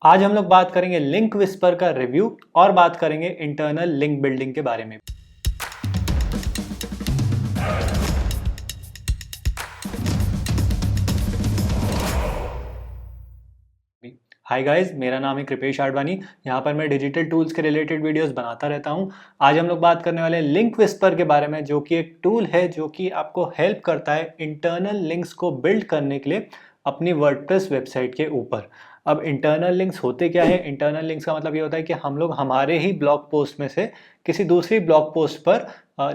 आज हम लोग बात करेंगे लिंक विस्पर का रिव्यू और बात करेंगे इंटरनल लिंक बिल्डिंग के बारे में। हाय गाइस, मेरा नाम है कृपेश आडवाणी। यहाँ पर मैं डिजिटल टूल्स के रिलेटेड वीडियोस बनाता रहता हूँ। आज हम लोग बात करने वाले हैं लिंक विस्पर के बारे में, जो कि एक टूल है जो कि आपको हेल्प करता है इंटरनल लिंक्स को बिल्ड करने के लिए अपनी वर्डप्रेस वेबसाइट के ऊपर। अब इंटरनल लिंक्स होते क्या है? इंटरनल लिंक्स का मतलब ये होता है कि हम लोग हमारे ही ब्लॉग पोस्ट में से किसी दूसरी ब्लॉग पोस्ट पर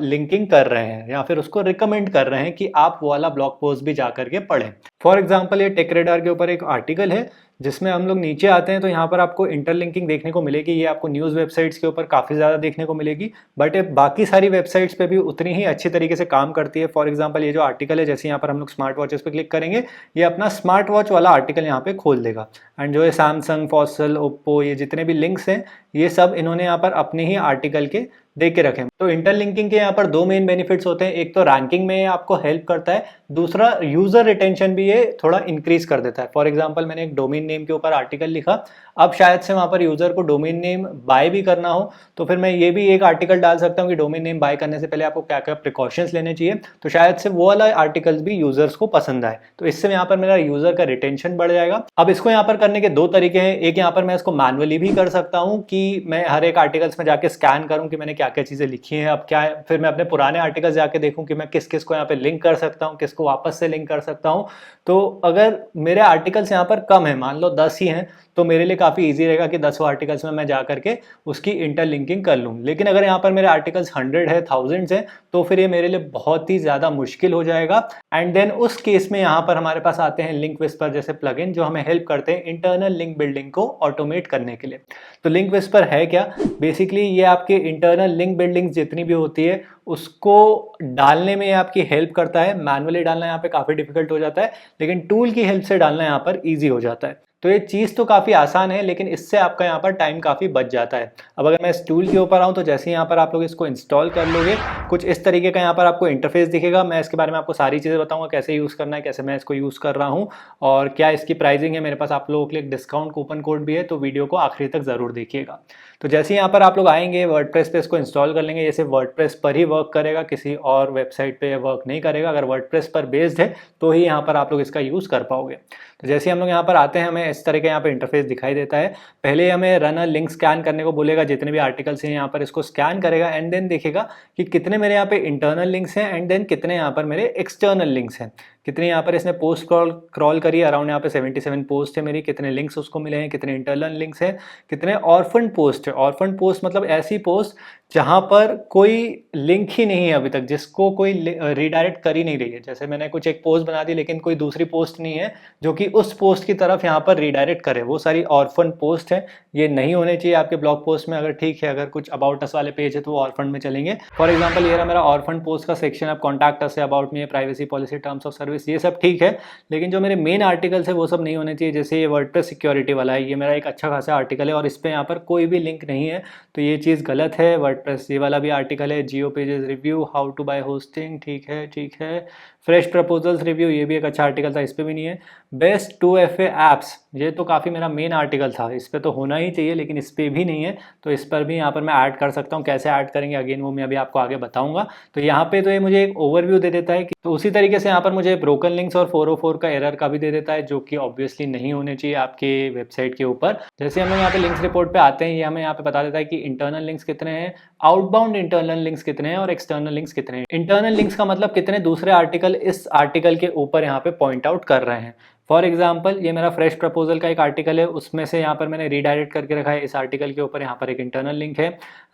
लिंकिंग कर रहे हैं या फिर उसको रिकमेंड कर रहे हैं कि आप वो वाला ब्लॉग पोस्ट भी जा करके पढ़ें। फॉर एग्जाम्पल, ये टेकरेडार के ऊपर एक आर्टिकल है जिसमें हम लोग नीचे आते हैं तो यहाँ पर आपको इंटरलिंकिंग देखने को मिलेगी। ये आपको न्यूज़ वेबसाइट्स के ऊपर काफ़ी ज़्यादा देखने को मिलेगी, बट बाकी सारी वेबसाइट्स पे भी उतनी ही अच्छी तरीके से काम करती है। फॉर एग्जांपल, ये जो आर्टिकल है, जैसे यहाँ पर हम लोग स्मार्ट वॉचेस पे क्लिक करेंगे, ये अपना स्मार्ट वॉच वाला आर्टिकल यहाँ पे खोल देगा। एंड जो है सैमसंग, फॉसल, ओप्पो, ये जितने भी लिंक्स हैं ये सब इन्होंने यहाँ पर अपने ही आर्टिकल के दे के रखे। तो इंटरलिंकिंग के यहाँ पर दो मेन बेनिफिट्स होते हैं। एक तो रैंकिंग में आपको हेल्प करता है, दूसरा यूजर रिटेंशन भी ये थोड़ा इंक्रीज कर देता है। फॉर एग्जांपल, मैंने एक डोमेन नेम के ऊपर आर्टिकल लिखा, अब शायद से वहां पर यूजर को डोमेन नेम बाय भी करना हो, तो फिर मैं ये भी एक आर्टिकल डाल सकता हूँ कि डोमेन नेम बाय करने से पहले आपको क्या क्या प्रिकॉशंस लेने चाहिए। तो शायद से वो वाला आर्टिकल्स भी यूजर्स को पसंद आए, तो इससे यहाँ पर मेरा यूजर का रिटेंशन बढ़ जाएगा। अब इसको यहाँ पर करने के दो तरीके हैं। एक, यहाँ पर मैं इसको मैनुअली भी कर सकता हूँ कि मैं हर एक आर्टिकल्स में जाके स्कैन करूँ कि मैंने क्या क्या चीजें लिखी हैं। अब क्या है, फिर मैं अपने पुराने आर्टिकल्स जाके देखूं कि मैं किस किस को यहाँ पे लिंक कर सकता हूँ, किसको वापस से लिंक कर सकता हूँ। तो अगर मेरे आर्टिकल्स यहाँ पर कम है, मान लो 10 ही हैं, तो मेरे लिए काफ़ी इजी रहेगा कि 10 आर्टिकल्स में मैं जा करके उसकी इंटरलिंकिंग कर लूँ। लेकिन अगर यहाँ पर मेरे आर्टिकल्स 100 है, 1000 है, तो फिर ये मेरे लिए बहुत ही ज़्यादा मुश्किल हो जाएगा। एंड देन उस केस में यहाँ पर हमारे पास आते हैं लिंक विस्पर जैसे प्लगइन, जो हमें हेल्प करते हैं इंटरनल लिंक बिल्डिंग को ऑटोमेट करने के लिए। तो लिंक विस्पर है क्या? बेसिकली ये आपके इंटरनल लिंक बिल्डिंग जितनी भी होती है उसको डालने में आपकी हेल्प करता है। मैनुअली डालना यहाँ पे काफ़ी डिफिकल्ट हो जाता है, लेकिन टूल की हेल्प से डालना यहाँ पर ईजी हो जाता है। तो ये चीज़ तो काफ़ी आसान है, लेकिन इससे आपका यहाँ पर टाइम काफ़ी बच जाता है। अब अगर मैं इस टूल के ऊपर आऊँ तो जैसे यहाँ पर आप लोग इसको इंस्टॉल कर लोगे, कुछ इस तरीके का यहाँ पर आपको इंटरफेस दिखेगा। मैं इसके बारे में आपको सारी चीज़ें बताऊँगा, कैसे यूज़ करना है, कैसे मैं इसको यूज़ कर रहा हूँ और क्या इसकी प्राइसिंग है। मेरे पास आप लोगों के लिए डिस्काउंट कूपन कोड भी है, तो वीडियो को आखिरी तक ज़रूर देखिएगा। तो जैसे यहाँ पर आप लोग आएंगे, वर्डप्रेस पे इसको इंस्टॉल कर लेंगे। जैसे वर्डप्रेस पर ही वर्क करेगा, किसी और वेबसाइट पे वर्क नहीं करेगा। अगर वर्डप्रेस पर बेस्ड है तो ही यहाँ पर आप लोग इसका यूज़ कर पाओगे। तो जैसे हम लोग यहाँ पर आते हैं, हमें इस तरह के यहाँ पे इंटरफेस दिखाई देता है। पहले हमें रन अ लिंक स्कैन करने को बोलेगा, जितने भी आर्टिकल्स हैं यहाँ पर इसको स्कैन करेगा एंड देन देखेगा कि कितने मेरे यहाँ पे इंटरनल लिंक्स हैं एंड देन कितने यहाँ पर मेरे एक्सटर्नल लिंक्स हैं। कितने यहाँ पर इसने पोस्ट क्रॉल करी, अराउंड यहाँ पे 77 पोस्ट है मेरी, कितने लिंक्स उसको मिले हैं, कितने इंटरनल लिंक्स हैं, कितने ऑर्फन पोस्ट है। ऑर्फन पोस्ट मतलब ऐसी पोस्ट जहाँ पर कोई लिंक ही नहीं है अभी तक, जिसको कोई रीडायरेक्ट कर ही नहीं रही है। जैसे मैंने कुछ एक पोस्ट बना दी लेकिन कोई दूसरी पोस्ट नहीं है जो कि उस पोस्ट की तरफ यहाँ पर रीडायरेक्ट करे, वो सारी ऑर्फन पोस्ट है। ये नहीं होने चाहिए आपके ब्लॉग पोस्ट में। अगर ठीक है, अगर कुछ अबाउट अस वाले पेज है तो वो ऑर्फन में चलेंगे। फॉर एग्जाम्पल, ये रहा मेरा ऑर्फन पोस्ट का सेक्शन। अब कॉन्टैक्ट अस है, अबाउट मी है, privacy policy, terms of service, ये सब ठीक है, लेकिन जो मेरे मेन आर्टिकल्स है वो सब नहीं होने चाहिए। जैसे ये वर्डप्रेस सिक्योरिटी वाला है, ये मेरा एक अच्छा खासा आर्टिकल है और इस पर यहाँ पर कोई भी लिंक नहीं है, तो ये चीज़ गलत है। वर्डप्रेस ये वाला भी आर्टिकल है, जियो pages review, how to buy hosting, ठीक है ठीक है। फ्रेश प्रपोजल्स रिव्यू, ये भी एक अच्छा आर्टिकल था, इस पर भी नहीं है। बेस्ट 2FA एप्स, ये तो काफ़ी मेरा मेन आर्टिकल था, इस पर तो होना ही चाहिए, लेकिन इस पर भी नहीं है, तो इस पर भी यहाँ पर मैं ऐड कर सकता हूँ। कैसे ऐड करेंगे अगेन वो मैं अभी आपको आगे बताऊंगा। तो यहाँ पे तो ये मुझे एक ओवरव्यू दे देता है कि, तो उसी तरीके से यहाँ पर मुझे ब्रोकन लिंक्स और 404 का एरर का भी दे देता है, जो कि ऑब्वियसली नहीं होने चाहिए आपके वेबसाइट के ऊपर। जैसे हम लोग यहाँ पे लिंक्स रिपोर्ट पे आते हैं, ये हमें यहाँ पे बता देता है कि इंटरनल लिंक्स कितने हैं, आउटबाउंड इंटरनल लिंक्स कितने हैं और एक्सटर्नल लिंक्स कितने हैं। इंटरनल लिंक्स का मतलब कितने दूसरे आर्टिकल इस आर्टिकल के ऊपर यहाँ पे पॉइंट आउट कर रहे हैं। फॉर एग्जाम्पल, ये मेरा फ्रेश प्रपोजल का एक आर्टिकल है, उसमें से यहाँ पर मैंने रीडायरेक्ट करके रखा है इस आर्टिकल के ऊपर। यहाँ पर एक इंटरनल लिंक है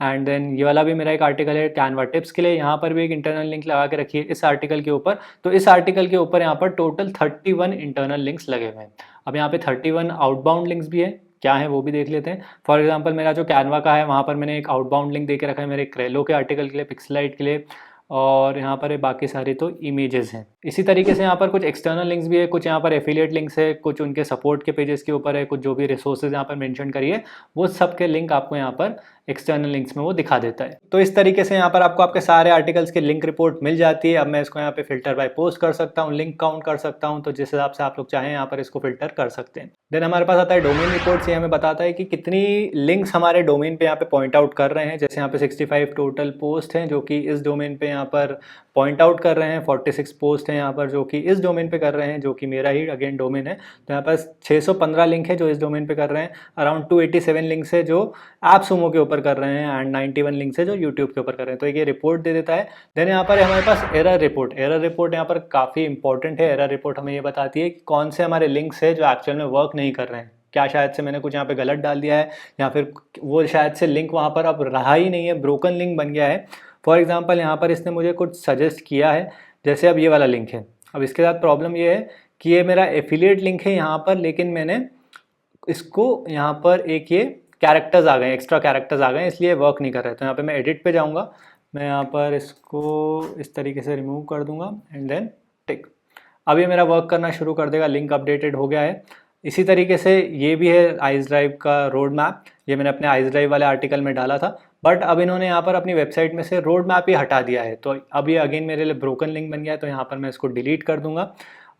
एंड देन ये वाला भी मेरा एक आर्टिकल है कैनवा टिप्स के लिए, यहाँ पर भी एक इंटरनल लिंक लगा के रखी है इस आर्टिकल के ऊपर। तो इस आर्टिकल के ऊपर यहाँ पर टोटल 31 इंटरनल लिंक्स लगे हुए हैं। अब यहाँ पे 31 आउटबाउंड लिंक्स भी है, क्या है वो भी देख लेते हैं। फॉर एग्जाम्पल, मेरा जो कैनवा का है वहाँ पर मैंने एक आउटबाउंड लिंक दे के रखा है मेरे क्रेलो के आर्टिकल के लिए, पिक्सलाइट के लिए, और यहाँ पर बाकी सारी तो इमेजेस हैं। इसी तरीके से यहाँ पर कुछ एक्सटर्नल लिंक्स भी है, कुछ यहाँ पर एफिलिएट लिंक्स है, कुछ उनके सपोर्ट के पेजेस के ऊपर है, कुछ जो भी रिसोर्सेज यहाँ पर मेंशन करिए वो सब के लिंक आपको यहाँ पर एक्सटर्नल लिंक्स में वो दिखा देता है। तो इस तरीके से यहाँ पर आपको आपके सारे आर्टिकल्स के लिंक रिपोर्ट मिल जाती है। अब मैं इसको यहाँ पे फिल्टर बाय पोस्ट कर सकता हूँ, लिंक काउंट कर सकता हूँ, तो जिस हिसाब से आप लोग चाहें यहाँ पर इसको फिल्टर कर सकते हैं। देन हमारे पास आता है डोमेन रिपोर्ट्स। ये हमें बताता है कि कितनी लिंक्स हमारे डोमेन पे यहाँ पे पॉइंट आउट कर रहे हैं। जैसे यहाँ पे 65 टोटल पोस्ट हैं जो कि इस डोमेन पे यहाँ पर पॉइंट आउट कर रहे हैं, 46 पोस्ट हैं यहाँ पर जो कि इस डोमेन पे कर रहे हैं, जो कि मेरा ही अगेन डोमेन है। तो यहाँ पर 615 लिंक है जो इस डोमेन पे कर रहे हैं, अराउंड 287 लिंक्स है जो ऐप सुमो के ऊपर कर रहे हैं, एंड 91 लिंक्स है जो यूट्यूब के ऊपर कर रहे हैं। तो ये रिपोर्ट दे देता है। देन यहाँ पर हमारे पास एरर रिपोर्ट। एरर रिपोर्ट यहाँ पर काफ़ी इंपॉर्टेंट है। एरर रिपोर्ट हमें ये बताती है कि कौन से हमारे लिंक्स है जो एक्चुअल में वर्क नहीं कर रहे हैं। क्या शायद से मैंने कुछ यहाँ पे गलत डाल दिया है, या फिर वो शायद से लिंक वहाँ पर अब रहा ही नहीं है, ब्रोकन लिंक बन गया है। फॉर एग्जांपल यहाँ पर इसने मुझे कुछ सजेस्ट किया है, जैसे अब ये वाला लिंक है। अब इसके साथ प्रॉब्लम ये है कि ये मेरा एफिलिएट लिंक है यहाँ पर, लेकिन मैंने इसको यहाँ पर एक ये कैरेक्टर्स आ गए, एक्स्ट्रा कैरेक्टर्स आ गए, इसलिए वर्क नहीं कर रहे। तो यहाँ पे मैं एडिट पे जाऊँगा, मैं यहाँ पर इसको इस तरीके से रिमूव कर दूंगा एंड देन टिक। अब ये मेरा वर्क करना शुरू कर देगा, लिंक अपडेटेड हो गया है। इसी तरीके से ये भी है आइस ड्राइव का रोड मैप। ये मैंने अपने आइस ड्राइव वाले आर्टिकल में डाला था, बट अब इन्होंने यहाँ पर अपनी वेबसाइट में से रोड मैप ही हटा दिया है। तो अब ये अगेन मेरे लिए ब्रोकन लिंक बन गया है, तो यहाँ पर मैं इसको डिलीट कर दूंगा।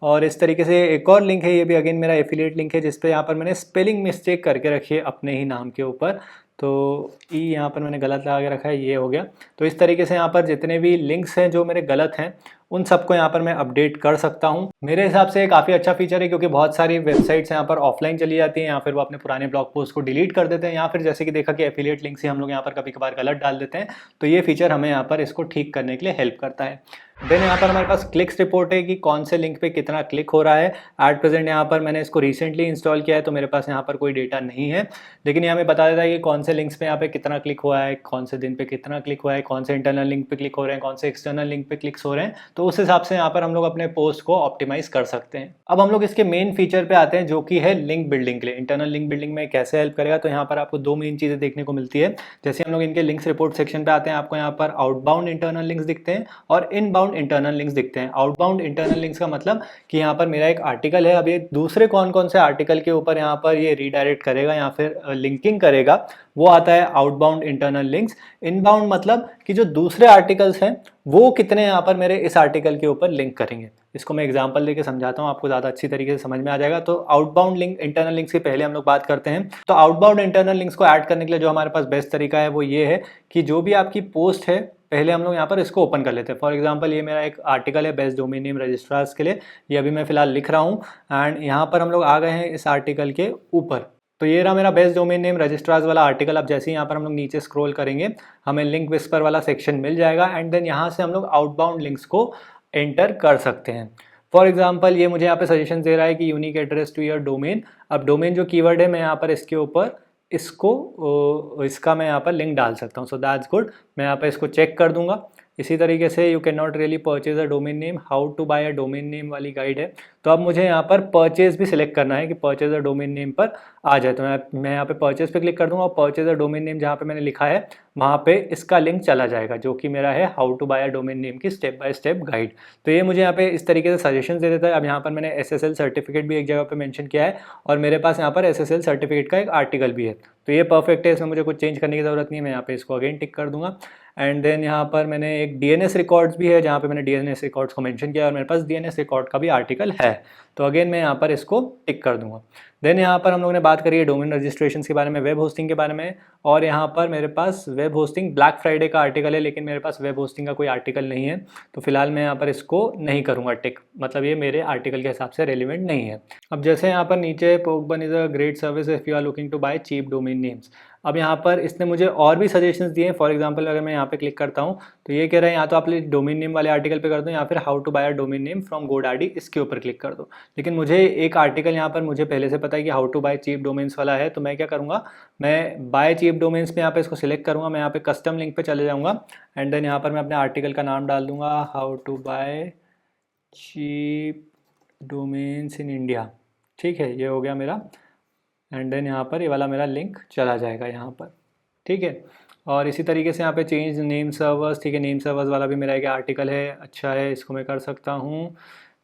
और इस तरीके से एक और लिंक है, ये भी अगेन मेरा एफिलिएट लिंक है, जिस पे यहाँ पर मैंने स्पेलिंग मिस्टेक करके रखी है अपने ही नाम के ऊपर। तो ई यहाँ पर मैंने गलत लगा के रखा है, ये हो गया। तो इस तरीके से यहाँ पर जितने भी लिंक्स हैं जो मेरे गलत हैं उन सबको यहाँ पर मैं अपडेट कर सकता हूँ। मेरे हिसाब से काफ़ी अच्छा फीचर है, क्योंकि बहुत सारी वेबसाइट्स यहाँ पर ऑफलाइन चली जाती हैं, या फिर वो अपने पुराने ब्लॉग पोस्ट को डिलीट कर देते हैं, या फिर जैसे कि देखा कि एफिलिएट लिंक्स ही हम लोग यहाँ पर कभी कभार गलत डाल देते हैं। तो ये फीचर हमें यहाँ पर इसको ठीक करने के लिए हेल्प करता है। देन यहाँ पर हमारे पास क्लिक्स रिपोर्ट है कि कौन से लिंक पे कितना क्लिक हो रहा है। एट प्रेजेंट यहाँ पर मैंने इसको रिसेंटली इंस्टॉल किया है, तो मेरे पास यहाँ पर कोई डेटा नहीं है, लेकिन ये हमें बता देता है कि कौन से लिंक्स पे यहाँ पे कितना क्लिक हुआ है, कौन से दिन पे कितना क्लिक हुआ है, कौन से इंटरनल लिंक पे क्लिक हो रहे हैं, कौन से एक्सटर्नल लिंक पे क्लिक्स हो रहे हैं। तो उस हिसाब से यहाँ पर हम लोग अपने पोस्ट को ऑप्टिमाइज कर सकते हैं। अब हम लोग इसके मेन फीचर पे आते हैं, जो कि है लिंक बिल्डिंग के लिए। इंटरनल लिंक बिल्डिंग में कैसे हेल्प करेगा, तो यहाँ पर आपको दो मेन चीज़ें देखने को मिलती है। जैसे हम लोग इनके लिंक्स रिपोर्ट सेक्शन पे आते हैं, आपको यहाँ पर आउटबाउंड इंटरनल लिंक्स दिखते हैं और इनबाउंड इंटरनल लिंक्स दिखते हैं। आउटबाउंड इंटरनल लिंक्स का मतलब कि यहाँ पर मेरा एक आर्टिकल है, अब ये दूसरे कौन कौन से आर्टिकल के ऊपर यहाँ पर ये रीडायरेक्ट करेगा या फिर लिंकिंग करेगा, वो आता है आउटबाउंड इंटरनल लिंक्स। इनबाउंड मतलब कि जो दूसरे आर्टिकल्स हैं वो कितने यहाँ पर मेरे इस आर्टिकल के ऊपर लिंक करेंगे। इसको मैं एग्जांपल देके समझाता हूँ, आपको ज़्यादा अच्छी तरीके से समझ में आ जाएगा। तो आउटबाउंड लिंक इंटरनल लिंक्स के पहले हम लोग बात करते हैं। तो आउटबाउंड इंटरनल लिंक्स को ऐड करने के लिए जो हमारे पास बेस्ट तरीका है वो ये है कि जो भी आपकी पोस्ट है, पहले हम लोग यहाँ पर इसको ओपन कर लेते हैं। फॉर एग्जांपल ये मेरा एक आर्टिकल है बेस्ट डोमेन नेम रजिस्ट्रार्स के लिए, ये अभी मैं फिलहाल लिख रहा हूँ, एंड यहाँ पर हम लोग आ गए हैं इस आर्टिकल के ऊपर। तो ये रहा मेरा बेस्ट डोमेन नेम रजिस्ट्रार्स वाला आर्टिकल। अब जैसे ही यहाँ पर हम लोग नीचे स्क्रॉल करेंगे हमें लिंक विस्पर वाला सेक्शन मिल जाएगा, एंड देन यहाँ से हम लोग आउटबाउंड लिंक्स को एंटर कर सकते हैं। फॉर एग्जाम्पल ये मुझे यहाँ पे सजेशन दे रहा है कि unique address to your domain. अब डोमेन जो कीवर्ड है, मैं यहाँ पर इसके ऊपर इसका मैं यहाँ पर लिंक डाल सकता हूँ। So that's good. मैं यहाँ पर इसको चेक कर दूंगा। इसी तरीके से you can not really purchase a domain name, how to buy a domain name वाली गाइड है। तो अब मुझे यहाँ पर परचेज भी सिलेक्ट करना है कि परचेज अ डोमेन नेम पर आ जाए। तो मैं यहाँ पे परचेज पे क्लिक कर दूंगा और परचेज अ डोमेन नेम जहाँ पे मैंने लिखा है वहाँ पे इसका लिंक चला जाएगा, जो कि मेरा है how to buy a domain name की स्टेप बाय स्टेप गाइड। तो ये मुझे यहाँ पे इस तरीके से सजेशन दे देता है। अब यहाँ पर मैंने SSL सर्टिफिकेट भी एक जगह पे मेंशन किया है, और मेरे पास यहाँ पर SSL सर्टिफिकेट का एक आर्टिकल भी है। तो ये परफेक्ट है, इसमें मुझे कुछ चेंज करने की ज़रूरत नहीं है। मैं यहाँ पे इसको अगेन टिक कर दूंगा। एंड देन यहाँ पर मैंने एक DNS रिकॉर्ड्स भी है, जहाँ पे मैंने DNS रिकॉर्ड्स को मेंशन किया, और मेरे पास DNS रिकॉर्ड का भी आर्टिकल है। तो अगेन मैं यहाँ पर इसको टिक कर दूंगा। देन यहाँ पर हम लोगों ने बात करी है डोमेन रजिस्ट्रेशन के बारे में, वेब होस्टिंग के बारे में, और यहाँ पर मेरे पास वेब होस्टिंग ब्लैक फ्राइडे का आर्टिकल है, लेकिन मेरे पास वेब होस्टिंग का कोई आर्टिकल नहीं है। तो फिलहाल मैं यहाँ पर इसको नहीं करूँगा टिक, मतलब ये मेरे आर्टिकल के हिसाब से रेलिवेंट नहीं है। अब जैसे यहाँ पर नीचे Porkbun is a great service if you are looking to buy cheap domain names. अब यहाँ पर इसने मुझे और भी सजेशंस दिए हैं। फॉर एग्जांपल अगर मैं यहाँ पे क्लिक करता हूँ तो ये कह रहा है या तो आप डोमेन नेम वाले आर्टिकल पे कर दो, या फिर how to buy a domain name from GoDaddy, इसके ऊपर क्लिक कर दो। लेकिन मुझे एक आर्टिकल यहाँ पर मुझे पहले से पता है कि how to buy cheap domains वाला है। तो मैं क्या करूँगा, मैं बाय चीप डोमेन्स पे यहाँ पे इसको सिलेक्ट करूँगा। मैं यहाँ पे कस्टम लिंक पे चले जाऊँगा, एंड देन यहाँ पर मैं अपने आर्टिकल का नाम डाल दूँगा, how to buy cheap domains in India. ठीक है, ये हो गया मेरा। एंड देन यहाँ पर ये वाला मेरा लिंक चला जाएगा यहाँ पर। ठीक है, और इसी तरीके से यहाँ पे चेंज नेम सर्वर्स, ठीक है, नेम सर्वर्स वाला भी मेरा एक आर्टिकल है, अच्छा है, इसको मैं कर सकता हूँ।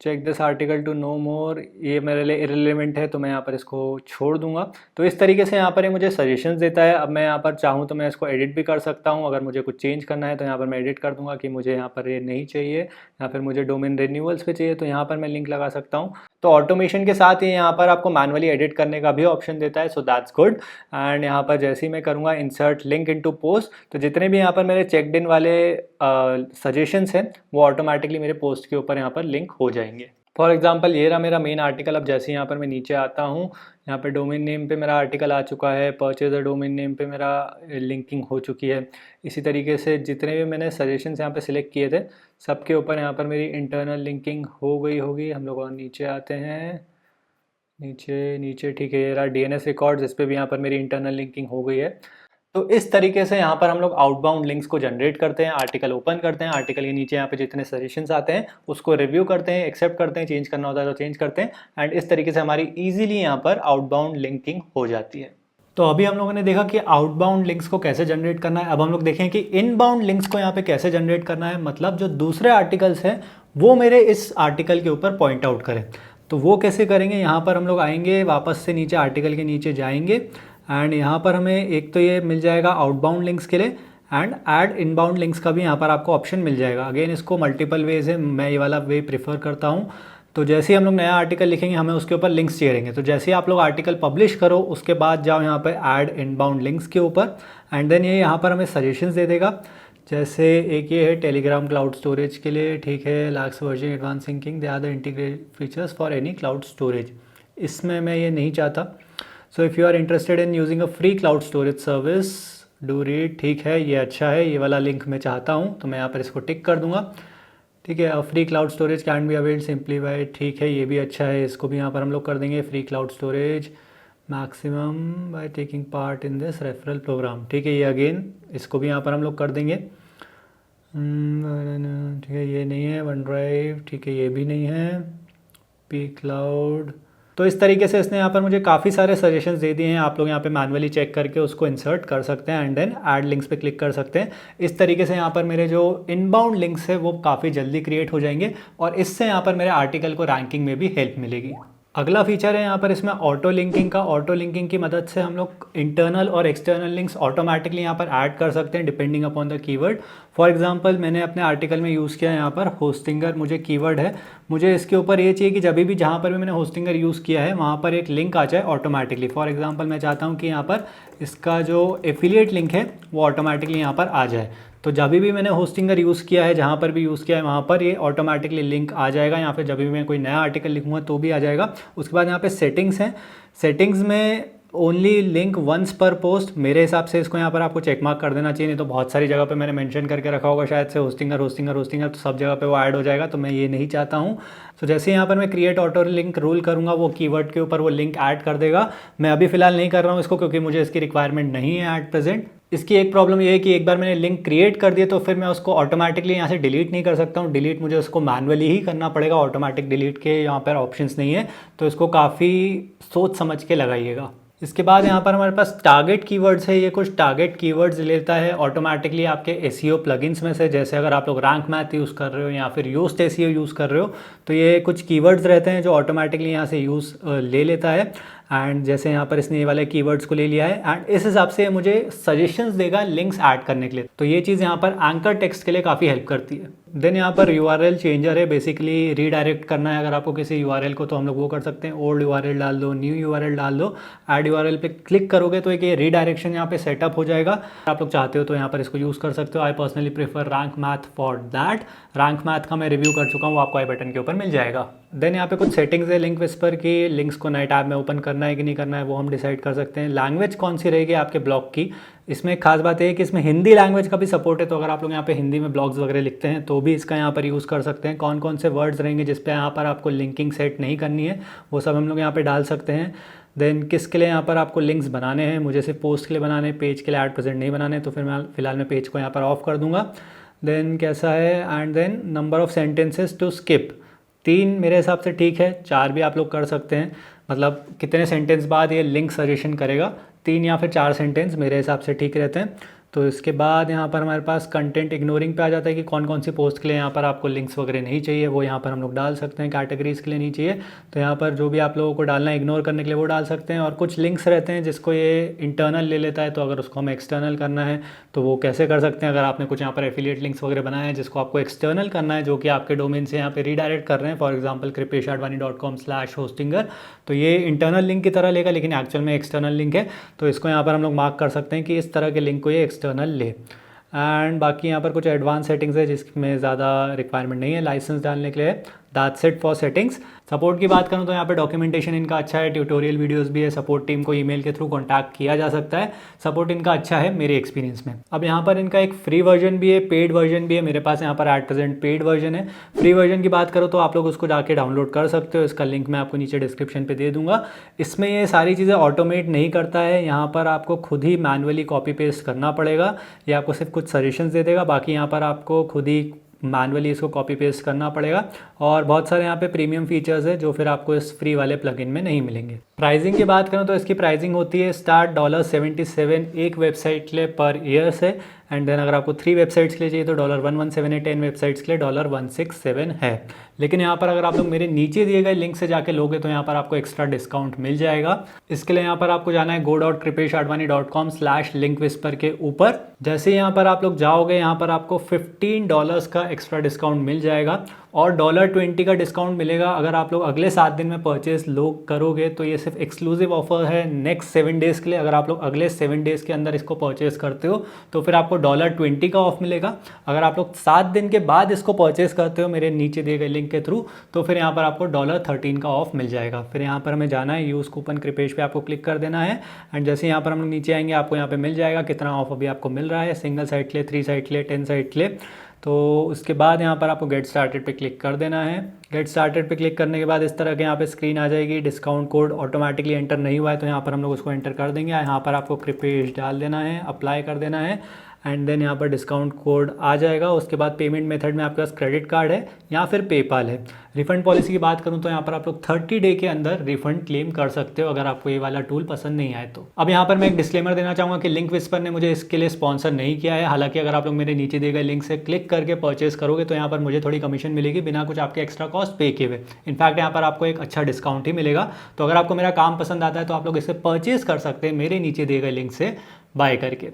Check this article to know more, ये मेरे लिए इररिलेवेंट है तो मैं यहाँ पर इसको छोड़ दूंगा। तो इस तरीके से यहाँ पर ये मुझे सजेशंस देता है। अब मैं यहाँ पर चाहूँ तो मैं इसको एडिट भी कर सकता हूँ, अगर मुझे कुछ चेंज करना है तो यहाँ पर मैं एडिट कर दूंगा कि मुझे यहाँ पर ये नहीं चाहिए, या फिर मुझे डोमेन रिन्यूअल्स पे चाहिए तो यहाँ पर मैं लिंक लगा सकता हूँ। तो ऑटोमेशन के साथ ये यहाँ पर आपको मैनुअली एडिट करने का भी ऑप्शन देता है, सो दैट्स गुड। एंड यहाँ पर जैसे ही मैं करूँगा इंसर्ट लिंक इनटू पोस्ट, तो जितने भी यहाँ पर मेरे चेकड इन वाले सजेशंस हैं वो ऑटोमेटिकली मेरे पोस्ट के ऊपर यहाँ पर लिंक हो जाएंगे। फॉर एग्जाम्पल ये रहा मेरा मेन आर्टिकल। अब जैसे यहाँ पर मैं नीचे आता हूँ, यहाँ पे डोमेन नेम पे मेरा आर्टिकल आ चुका है, परचेज अ डोमेन नेम पे मेरा लिंकिंग हो चुकी है। इसी तरीके से जितने भी मैंने सजेशंस यहाँ पे सिलेक्ट किए थे सबके ऊपर यहाँ पर मेरी इंटरनल लिंकिंग हो गई होगी। हम लोग और नीचे आते हैं, नीचे नीचे, ठीक है, ये रहा DNS रिकॉर्ड्स, इस पर भी यहाँ पर मेरी इंटरनल लिंकिंग हो गई है। तो इस तरीके से यहाँ पर हम लोग आउटबाउंड लिंक्स को जनरेट करते हैं, आर्टिकल ओपन करते हैं, आर्टिकल के नीचे यहाँ पे जितने सजेशंस आते हैं उसको रिव्यू करते हैं, एक्सेप्ट करते हैं, चेंज करना होता है तो चेंज करते हैं, एंड इस तरीके से हमारी इजीली यहाँ पर आउटबाउंड लिंकिंग हो जाती है। तो अभी हम लोगों ने देखा कि आउटबाउंड लिंक्स को कैसे जनरेट करना है। अब हम लोग देखें कि इनबाउंड लिंक्स को यहाँ पे कैसे जनरेट करना है, मतलब जो दूसरे आर्टिकल्स हैं वो मेरे इस आर्टिकल के ऊपर पॉइंट आउट करें। तो वो कैसे करेंगे, यहाँ पर हम लोग आएंगे, वापस से नीचे आर्टिकल के नीचे जाएंगे, एंड यहाँ पर हमें एक तो ये मिल जाएगा आउटबाउंड लिंक्स के लिए, एंड ऐड इनबाउंड लिंक्स का भी यहाँ पर आपको ऑप्शन मिल जाएगा। अगेन इसको मल्टीपल वेज है, मैं ये वाला वे प्रेफर करता हूँ। तो जैसे ही हम लोग नया आर्टिकल लिखेंगे हमें उसके ऊपर लिंक्स चाहिए। तो जैसे ही आप लोग आर्टिकल पब्लिश करो उसके बाद जाओ यहाँ पर ऐड इनबाउंड लिंक्स के ऊपर, एंड देन ये यहाँ पर हमें सजेशंस दे देगा। जैसे एक ये है टेलीग्राम क्लाउड स्टोरेज के लिए, ठीक है, lux version advance syncing, they are the integrated features for any cloud storage. इसमें मैं ये नहीं चाहता। So if you are interested in using a free cloud storage service do read, ठीक है, ये अच्छा है, ये वाला लिंक मैं चाहता हूँ तो मैं यहाँ पर इसको टिक कर दूंगा। ठीक है, free cloud storage can be availed simply by, ठीक है, ये भी अच्छा है, इसको भी यहाँ पर हम लोग कर देंगे। Free cloud storage maximum by taking part in this referral programme, ठीक है, ये अगेन इसको भी यहाँ पर हम लोग कर देंगे। ठीक है, ये नहीं है। वन ड्राइव, ठीक है, ये भी नहीं है। P cloud. तो इस तरीके से इसने यहाँ पर मुझे काफ़ी सारे सजेशंस दे दिए हैं। आप लोग यहाँ पे मैनुअली चेक करके उसको इंसर्ट कर सकते हैं एंड देन ऐड लिंक्स पे क्लिक कर सकते हैं। इस तरीके से यहाँ पर मेरे जो इनबाउंड लिंक्स है वो काफ़ी जल्दी क्रिएट हो जाएंगे और इससे यहाँ पर मेरे आर्टिकल को रैंकिंग में भी हेल्प मिलेगी। अगला फीचर है यहाँ पर इसमें ऑटो लिंकिंग का। ऑटो लिंकिंग की मदद से हम लोग इंटरनल और एक्सटर्नल लिंक्स ऑटोमेटिकली यहाँ पर ऐड कर सकते हैं depending upon the keyword. For example मैंने अपने आर्टिकल में यूज़ किया है यहाँ पर होस्टिंगर, मुझे कीवर्ड है, मुझे इसके ऊपर ये चाहिए कि जब भी जहाँ पर भी मैंने होस्टिंगर यूज़ किया है वहाँ पर एक लिंक आ जाए ऑटोमेटिकली। फॉर एग्जांपल मैं चाहता हूँ कि यहाँ पर इसका जो एफिलिएट लिंक है वो ऑटोमेटिकली यहाँ पर आ जाए। तो जब भी मैंने होस्टिंगर यूज़ किया है, जहाँ पर भी यूज़ किया है वहाँ पर ये ऑटोमेटिकली लिंक आ जाएगा। यहाँ पे जब भी मैं कोई नया आर्टिकल लिखूँगा तो भी आ जाएगा। उसके बाद यहाँ पे सेटिंग्स हैं, सेटिंग्स में ओनली लिंक वंस पर पोस्ट, मेरे हिसाब से इसको यहाँ पर आपको चेक मार्क कर देना चाहिए, नहीं तो बहुत सारी जगह पे मैंने मेंशन करके रखा होगा शायद से होस्टिंगर होस्टिंगर होस्टिंगर, तो सब जगह पे वो ऐड हो जाएगा, तो मैं ये नहीं चाहता हूँ। तो जैसे यहाँ पर मैं क्रिएट ऑटो लिंक रूल करूँगा वो कीवर्ड के ऊपर वो लिंक ऐड कर देगा। मैं अभी फिलहाल नहीं कर रहा हूँ इसको क्योंकि मुझे इसकी रिक्वायरमेंट नहीं है एट प्रेजेंट। इसकी एक प्रॉब्लम ये है कि एक बार मैंने लिंक क्रिएट कर दिया तो फिर मैं उसको ऑटोमेटिकली यहाँ से डिलीट नहीं कर सकता हूँ। डिलीट मुझे उसको मैनुअली ही करना पड़ेगा, ऑटोमेटिक डिलीट के यहाँ पर ऑप्शंस नहीं है, तो इसको काफ़ी सोच समझ के लगाइएगा। इसके बाद यहाँ पर हमारे पास टारगेट कीवर्ड्स है। ये कुछ टारगेट कीवर्ड्स लेता है ऑटोमेटिकली आपके एसईओ प्लगइन्स में से। जैसे अगर आप लोग रैंक मैथ यूज़ कर रहे हो या फिर योस्ट एसईओ यूज़ कर रहे हो तो ये कुछ कीवर्ड्स रहते हैं जो ऑटोमेटिकली यहाँ से यूज़ ले लेता है। एंड जैसे यहाँ पर इसने ये वाले कीवर्ड्स को ले लिया है एंड इस हिसाब से मुझे सजेशंस देगा लिंक्स ऐड करने के लिए। तो ये चीज़ यहाँ पर एंकर टेक्स्ट के लिए काफ़ी हेल्प करती है। देन यहाँ पर यूआरएल चेंजर है, बेसिकली रीडायरेक्ट करना है अगर आपको किसी यूआरएल को तो हम लोग वो कर सकते हैं। ओल्ड यूआरएल डाल दो, न्यू यूआरएल डाल दो, ऐड यूआरएल पे क्लिक करोगे तो एक ये रीडायरेक्शन यहाँ पे सेटअप हो जाएगा। आप लोग चाहते हो तो यहाँ पर इसको यूज़ कर सकते हो। I personally prefer rank math for that. Rank math का मैं रिव्यू कर चुका हूँ, आपको आई बटन के ऊपर मिल जाएगा। देन यहाँ पे कुछ सेटिंग्स है लिंक विस्पर की, लिंक्स को नए टैब में ओपन करना है कि नहीं करना है वो हम डिसाइड कर सकते हैं। लैंग्वेज कौन सी रहेगी आपके ब्लॉग की, इसमें एक खास बात है कि इसमें हिंदी लैंग्वेज का भी सपोर्ट है, तो अगर आप लोग यहाँ पे हिंदी में ब्लॉग्स वगैरह लिखते हैं तो भी इसका यहाँ पर यूज़ कर सकते हैं। कौन कौन से वर्ड्स रहेंगे जिस पे यहाँ पर आपको लिंकिंग सेट नहीं करनी है वो सब हम लोग यहाँ पे डाल सकते हैं। देन किसके लिए यहाँ पर आपको लिंक्स बनाने हैं, मुझे सिर्फ पोस्ट के लिए बनाने हैं, पेज के लिए एट प्रेजेंट नहीं बनाने, तो फिर मैं फिलहाल मैं पेज को यहाँ पर ऑफ कर दूँगा। देन कैसा है, and then number of sentences to skip, 3 मेरे हिसाब से ठीक है, 4 भी आप लोग कर सकते हैं। मतलब कितने सेंटेंस बाद ये लिंक सजेशन करेगा, 3 या फिर 4 सेंटेंस मेरे हिसाब से ठीक रहते हैं। तो इसके बाद यहाँ पर हमारे पास कंटेंट इग्नोरिंग पे आ जाता है कि कौन कौन सी पोस्ट के लिए यहाँ पर आपको लिंक्स वगैरह नहीं चाहिए, वो यहाँ पर हम लोग डाल सकते हैं। कैटेगरीज के लिए नहीं चाहिए तो यहाँ पर जो भी आप लोगों को डालना है इग्नोर करने के लिए वो डाल सकते हैं। और कुछ लिंक्स रहते हैं जिसको ये इंटरनल ले लेता है, तो अगर उसको हमें एक्सटर्नल करना है तो वो कैसे कर सकते हैं। अगर आपने कुछ यहाँ पर एफिलिएट लिंक्स वगैरह बनाए हैं जिसको आपको एक्सटर्नल करना है, जो कि आपके डोमेन से यहाँ पे रीडायरेक्ट कर रहे हैं, फॉर एग्जांपल kripeshadvani.com/hostinger, तो ये इंटरनल लिंक की तरह लेगा लेकिन एक्चुअल में एक्सटर्नल लिंक है। तो इसको यहाँ पर हम लोग मार्क कर सकते हैं कि इस तरह के लिंक को ये एक्सटर्नल ले। एंड बाकी यहाँ पर कुछ एडवांस सेटिंग्स है जिसमें ज़्यादा रिक्वायरमेंट नहीं है लाइसेंस डालने के लिए। That's it for settings. Support की बात करूँ तो यहाँ पे डॉक्यूमेंटेशन इनका अच्छा है, ट्यूटोरियल वीडियोस भी है, सपोर्ट टीम को ईमेल के थ्रू कांटेक्ट किया जा सकता है। सपोर्ट इनका अच्छा है मेरे एक्सपीरियंस में। अब यहाँ पर इनका एक फ्री वर्जन भी है, पेड वर्जन भी है। मेरे पास यहाँ पर एट प्रेजेंट पेड वर्जन है। फ्री वर्जन की बात करो तो आप लोग उसको जाके डाउनलोड कर सकते हो, इसका लिंक मैं आपको नीचे डिस्क्रिप्शन पे दे दूंगा। इसमें ये सारी चीज़ें ऑटोमेट नहीं करता है, यहाँ पर आपको खुद ही मैनुअली कॉपी पेस्ट करना पड़ेगा। ये आपको सिर्फ कुछ सजेशंस दे देगा, बाकी यहाँ पर आपको खुद ही मैनुअली इसको कॉपी पेस्ट करना पड़ेगा। और बहुत सारे यहाँ पे प्रीमियम फीचर्स है जो फिर आपको इस फ्री वाले प्लगइन में नहीं मिलेंगे। प्राइसिंग की बात करूँ तो इसकी प्राइसिंग होती है स्टार्ट $77 एक वेबसाइट के लिए पर ईयर से। एंड देन अगर आपको 3 वेबसाइट्स के लिए चाहिए तो $1178 है, 10 वेबसाइट्स के लिए $167 है। लेकिन यहाँ पर अगर आप लोग मेरे नीचे दिए गए लिंक से जाके लोगे तो यहाँ पर आपको एक्स्ट्रा डिस्काउंट मिल जाएगा। इसके लिए यहाँ पर आपको जाना है go.kripeshadvani.com/linkwhisper के ऊपर। जैसे यहाँ पर आप लोग जाओगे यहाँ पर आपको $15 का एक्स्ट्रा डिस्काउंट मिल जाएगा और $20 का डिस्काउंट मिलेगा अगर आप लोग अगले 7 दिन में परचेज लोग करोगे। तो ये सिर्फ एक्सक्लूसिव ऑफर है नेक्स्ट 7 डेज़ के लिए। अगर आप लोग अगले 7 डेज़ के अंदर इसको परचेज करते हो तो फिर आपको $20 का ऑफ मिलेगा। अगर आप लोग 7 दिन के बाद इसको परचेज करते हो मेरे नीचे दिए गए लिंक के थ्रू तो फिर यहाँ पर आपको $13 का ऑफ मिल जाएगा। फिर यहाँ पर हमें जाना है यूज़ कूपन कृपेश पे आपको क्लिक कर देना है। एंड जैसे यहाँ पर हम लोग नीचे आएंगे आपको यहाँ पे मिल जाएगा कितना ऑफ अभी आपको मिल रहा है, सिंगल साइट के लिए, 3 साइट के लिए, 10 साइट के लिए। तो उसके बाद यहाँ पर आपको गेट स्टार्टेड पे क्लिक कर देना है। गेट स्टार्टेड पे क्लिक करने के बाद इस तरह के यहाँ पे स्क्रीन आ जाएगी। डिस्काउंट कोड ऑटोमेटिकली एंटर नहीं हुआ है तो यहाँ पर हम लोग उसको एंटर कर देंगे। यहाँ पर आपको कृपेश डाल देना है, अप्लाई कर देना है एंड देन यहाँ पर डिस्काउंट कोड आ जाएगा। उसके बाद पेमेंट मेथड में आपके पास क्रेडिट कार्ड है या फिर पेपाल है। रिफंड पॉलिसी की बात करूँ तो यहाँ पर आप लोग 30 डे के अंदर रिफंड क्लेम कर सकते हो अगर आपको ये वाला टूल पसंद नहीं आए तो। अब यहाँ पर मैं एक डिस्क्लेमर देना चाहूँगा कि लिंक विस्पर ने मुझे इसके लिए स्पॉन्सर नहीं किया है। हालांकि अगर आप लोग मेरे नीचे दिए गए लिंक से क्लिक करके परचेस करोगे तो यहाँ पर मुझे थोड़ी कमीशन मिलेगी बिना कुछ आपके एक्स्ट्रा कॉस्ट पे किए हुए। इनफैक्ट यहाँ पर आपको एक अच्छा डिस्काउंट ही मिलेगा। तो अगर आपको मेरा काम पसंद आता है तो आप लोग इसे परचेज कर सकते हैं मेरे नीचे दिए गए लिंक से बाय करके।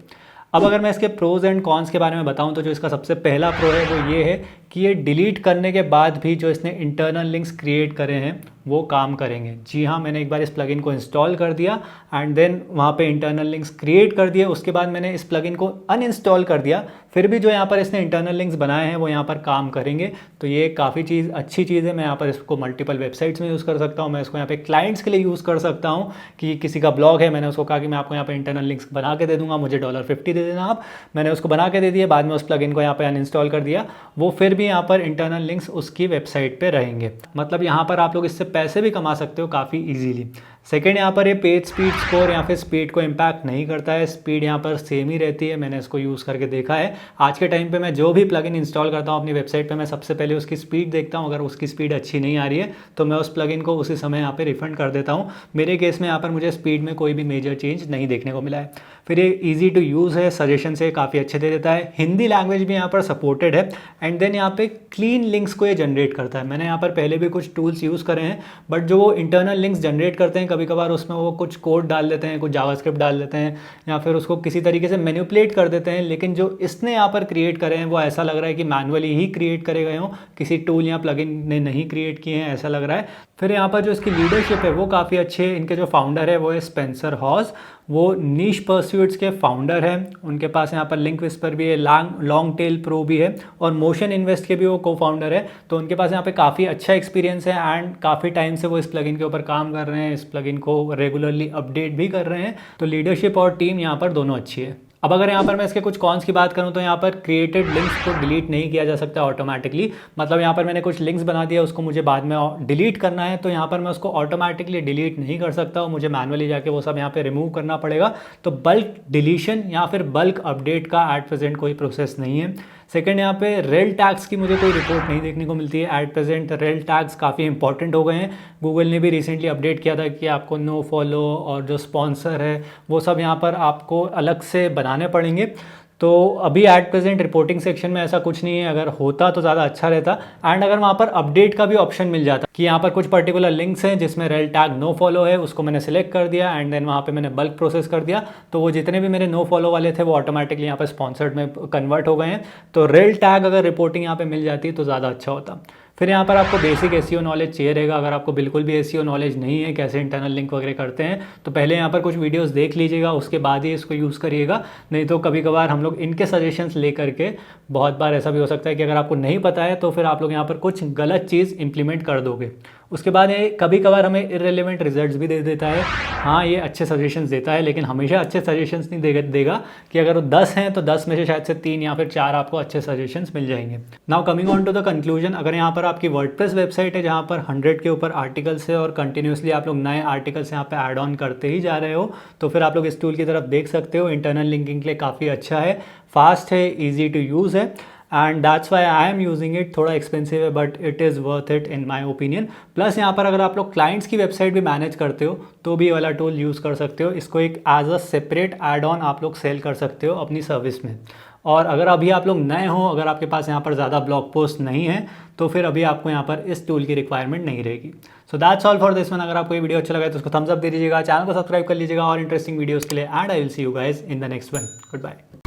अब अगर मैं इसके प्रोज एंड कॉन्स के बारे में बताऊं तो जो इसका सबसे पहला प्रो है वो ये है कि ये डिलीट करने के बाद भी जो इसने इंटरनल लिंक्स क्रिएट करे हैं वो काम करेंगे। जी हाँ, मैंने एक बार इस प्लगइन को इंस्टॉल कर दिया एंड देन वहाँ पे इंटरनल लिंक्स क्रिएट कर दिए। उसके बाद मैंने इस प्लगइन को अनइंस्टॉल कर दिया, फिर भी जो यहाँ पर इसने इंटरनल लिंक्स बनाए हैं वो यहाँ पर काम करेंगे। तो ये काफ़ी अच्छी चीज़ है। मैं यहाँ पर इसको मल्टीपल वेबसाइट्स में यूज़ कर सकता हूँ। मैं इसको यहाँ पे क्लाइंट्स के लिए यूज़ कर सकता हूँ कि किसी का ब्लॉग है, मैंने उसको कहा कि मैं आपको यहाँ पे इंटरनल लिंक्स बना के दे दूँगा, मुझे $50 दे देना आप। मैंने उसको बना के दे दिया, बाद में उस प्लगइन को यहाँ पे अनइंस्टॉल कर दिया, वो फिर भी यहाँ पर इंटरनल लिंक्स उसकी वेबसाइट पे रहेंगे। मतलब यहाँ पर आप लोग इससे पैसे भी कमा सकते हो काफ़ी इजीली। सेकेंड, यहाँ पर ये पेज स्पीड स्कोर या फिर स्पीड को इम्पैक्ट नहीं करता है। स्पीड यहाँ पर सेम ही रहती है, मैंने इसको यूज़ करके देखा है। आज के टाइम पे मैं जो भी प्लगइन इंस्टॉल करता हूँ अपनी वेबसाइट पे मैं सबसे पहले उसकी स्पीड देखता हूँ। अगर उसकी स्पीड अच्छी नहीं आ रही है तो मैं उस प्लगइन को उसी समय यहाँ पे रिफंड कर देता हूँ। मेरे केस में यहाँ पर मुझे स्पीड में कोई भी मेजर चेंज नहीं देखने को मिला है। फिर ये ईजी टू यूज़ है, सजेशन से काफ़ी अच्छे दे देता है। हिंदी लैंग्वेज भी यहाँ पर सपोर्टेड है एंड देन यहाँ पे क्लीन लिंक्स को ये जनरेट करता है। मैंने यहाँ पर पहले भी कुछ टूल्स यूज़ करे हैं बट जो वो इंटरनल लिंक्स जनरेट करते हैं कभी कभार उसमें वो कुछ कोड डाल देते हैं, कुछ जावास्क्रिप्ट डाल देते हैं या फिर उसको किसी तरीके से मैनिपुलेट कर देते हैं। लेकिन जो इसने यहाँ पर क्रिएट करे हैं वो ऐसा लग रहा है कि मैनुअली ही क्रिएट करे गए हों, किसी टूल या प्लगइन ने नहीं क्रिएट किए हैं ऐसा लग रहा है। फिर यहाँ पर जो इसकी लीडरशिप है वो काफ़ी अच्छे है। इनके जो फाउंडर है वो है स्पेंसर हॉज, वो नीश परस्यूट्स के फाउंडर हैं। उनके पास यहाँ पर लिंक विस्पर भी है, लॉन्ग टेल प्रो भी है और मोशन इन्वेस्ट के भी वो को फाउंडर है। तो उनके पास यहाँ पे काफ़ी अच्छा एक्सपीरियंस है एंड काफ़ी टाइम से वो इस प्लगइन के ऊपर काम कर रहे हैं, इस प्लगइन को रेगुलरली अपडेट भी कर रहे हैं। तो लीडरशिप और टीम यहाँ पर दोनों अच्छी है। अब अगर यहाँ पर मैं इसके कुछ कॉन्स की बात करूँ तो यहाँ पर क्रिएटेड लिंक्स को डिलीट नहीं किया जा सकता ऑटोमेटिकली। मतलब यहाँ पर मैंने कुछ लिंक्स बना दिया, उसको मुझे बाद में डिलीट करना है तो यहाँ पर मैं उसको ऑटोमेटिकली डिलीट नहीं कर सकता हूँ, मुझे मैनुअली जाके वो सब यहाँ पे रिमूव करना पड़ेगा। तो बल्क डिलीशन या फिर बल्क अपडेट का एट प्रेजेंट कोई प्रोसेस नहीं है। सेकंड, यहाँ पे रेल टैग्स की मुझे कोई रिपोर्ट नहीं देखने को मिलती है एट प्रेजेंट। रेल टैग्स काफ़ी इंपॉर्टेंट हो गए हैं। गूगल ने भी रिसेंटली अपडेट किया था कि आपको नो फॉलो और जो स्पॉन्सर है वो सब यहाँ पर आपको अलग से बनाने पड़ेंगे। तो अभी एट प्रेजेंट रिपोर्टिंग सेक्शन में ऐसा कुछ नहीं है, अगर होता तो ज़्यादा अच्छा रहता। एंड अगर वहाँ पर अपडेट का भी ऑप्शन मिल जाता कि यहाँ पर कुछ पर्टिकुलर लिंक्स हैं जिसमें रेल टैग नो फॉलो है, उसको मैंने सिलेक्ट कर दिया एंड देन वहाँ पे मैंने बल्क प्रोसेस कर दिया, तो वो जितने भी मेरे नो फॉलो वाले थे वो ऑटोमेटिकली यहाँ पर स्पॉन्सर्ड में कन्वर्ट हो गए हैं। तो रेल टैग अगर रिपोर्टिंग यहाँ पर मिल जाती तो ज़्यादा अच्छा होता। फिर यहाँ पर आपको बेसिक एसईओ नॉलेज चाहिए रहेगा। अगर आपको बिल्कुल भी एसईओ नॉलेज नहीं है कैसे इंटरनल लिंक वगैरह करते हैं, तो पहले यहाँ पर कुछ वीडियोस देख लीजिएगा, उसके बाद ही इसको यूज़ करिएगा। नहीं तो कभी कभार हम लोग इनके सजेशंस ले करके, बहुत बार ऐसा भी हो सकता है कि अगर आपको नहीं पता है तो फिर आप लोग यहाँ पर कुछ गलत चीज़ इंप्लीमेंट कर दोगे। उसके बाद ये कभी कभार हमें इररिलेवेंट रिजल्ट्स भी दे देता है। हाँ, ये अच्छे सजेशंस देता है, लेकिन हमेशा अच्छे सजेशंस नहीं देगा कि अगर वो 10 हैं तो 10 में से शायद से 3 या फिर 4 आपको अच्छे सजेशंस मिल जाएंगे। Now coming on to the conclusion, अगर यहाँ पर आपकी वर्डप्रेस वेबसाइट है जहाँ पर 100 के ऊपर आर्टिकल्स है और कंटिन्यूसली आप लोग नए आर्टिकल्स यहाँ पे ऐड ऑन करते ही जा रहे हो, तो फिर आप लोग इस टूल की तरफ देख सकते हो। इंटरनल लिंकिंग के लिए काफ़ी अच्छा है, फास्ट है, ईजी टू यूज़ है and that's why I am using it. थोड़ा एक्सपेंसिव है but it is worth it in my opinion. Plus यहाँ पर अगर आप लोग क्लाइंट्स की वेबसाइट भी मैनेज करते हो तो भी ये वाला टूल यूज़ कर सकते हो। इसको एक as a separate add on आप लोग सेल कर सकते हो अपनी सर्विस में। और अगर अभी आप लोग नए हो, अगर आपके पास यहाँ पर ज़्यादा ब्लॉग पोस्ट नहीं है, तो फिर अभी आपको यहाँ पर इस टूल की रिक्वायरमेंट नहीं रहेगी। So that's all for this one. अगर आपको ये वीडियो अच्छा लगा तो उसको थम्स अप दे दीजिएगा, चैनल को सब्सक्राइब कर लीजिएगा और इंटरेस्टिंग वीडियोज़ के लिए। And I will see you guys in the next one. Good bye.